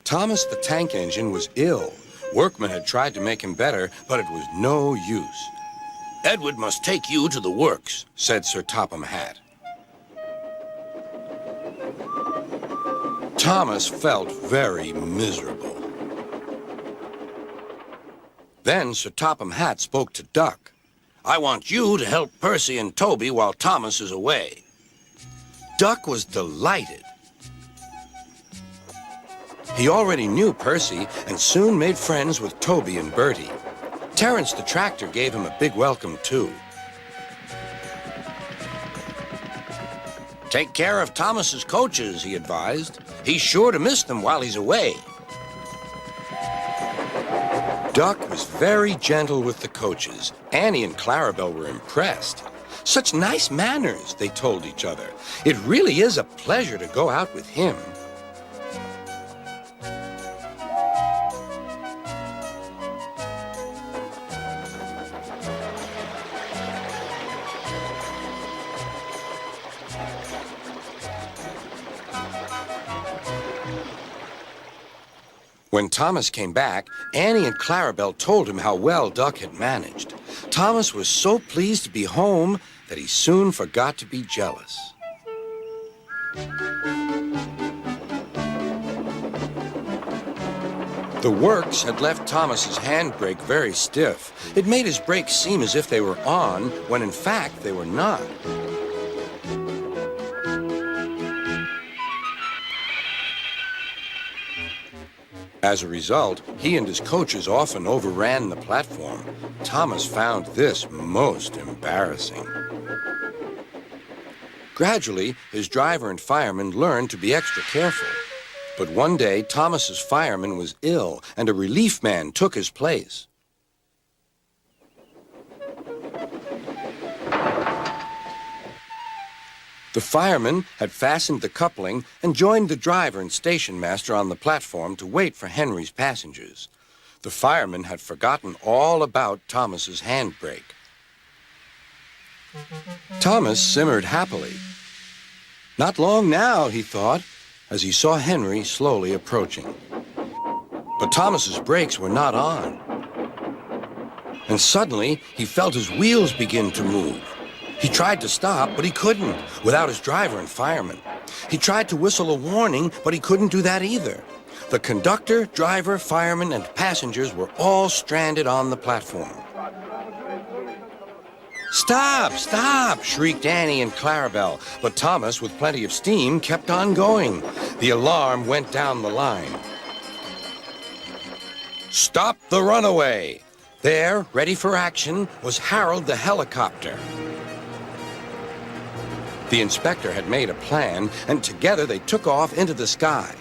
Thomas the tank engine was ill. Workmen had tried to make him better, but it was no use. "Edward must take you to the works," said Sir Topham Hatt. Thomas felt very miserable. Then Sir Topham Hatt spoke to Duck. "I want you to help Percy and Toby while Thomas is away." Duck was delighted. He already knew Percy and soon made friends with Toby and Bertie. Terence the tractor gave him a big welcome, too. "Take care of Thomas's coaches," he advised. "He's sure to miss them while he's away." Duck was very gentle with the coaches. Annie and Clarabelle were impressed. "Such nice manners," they told each other. "It really is a pleasure to go out with him." When Thomas came back, Annie and Clarabelle told him how well Duck had managed. Thomas was so pleased to be home that he soon forgot to be jealous. The works had left Thomas's handbrake very stiff. It made his brakes seem as if they were on, when in fact they were not. As a result, he and his coaches often overran the platform. Thomas found this most embarrassing. Gradually, his driver and firemen learned to be extra careful. But one day, Thomas's fireman was ill, and a relief man took his place. The fireman had fastened the coupling and joined the driver and station master on the platform to wait for Henry's passengers. The fireman had forgotten all about Thomas's handbrake. Thomas simmered happily. Not long now, he thought, as he saw Henry slowly approaching. But Thomas's brakes were not on. And suddenly, he felt his wheels begin to move. He tried to stop, but he couldn't, without his driver and fireman. He tried to whistle a warning, but he couldn't do that either. The conductor, driver, fireman, and passengers were all stranded on the platform. "Stop! Stop!" shrieked Annie and Clarabelle, but Thomas, with plenty of steam, kept on going. The alarm went down the line. "Stop the Runaway!" There, ready for action, was Harold the helicopter. The inspector had made a plan, and together they took off into the sky.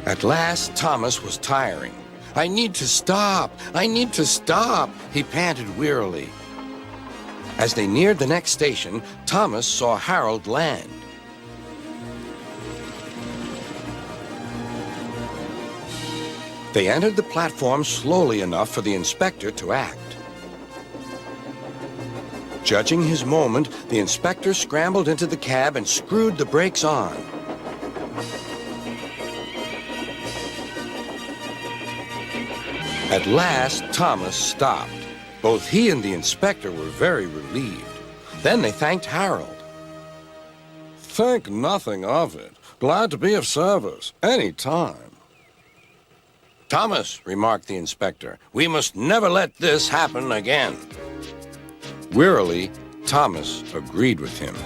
At last, Thomas was tiring. "I need to stop! I need to stop!" he panted wearily. As they neared the next station, Thomas saw Harold land. They entered the platform slowly enough for the inspector to act. Judging his moment, the inspector scrambled into the cab and screwed the brakes on. At last, Thomas stopped. Both he and the inspector were very relieved. Then they thanked Harold. "Think nothing of it. Glad to be of service, any time." "Thomas," remarked the inspector, "we must never let this happen again." Wearily, Thomas agreed with him.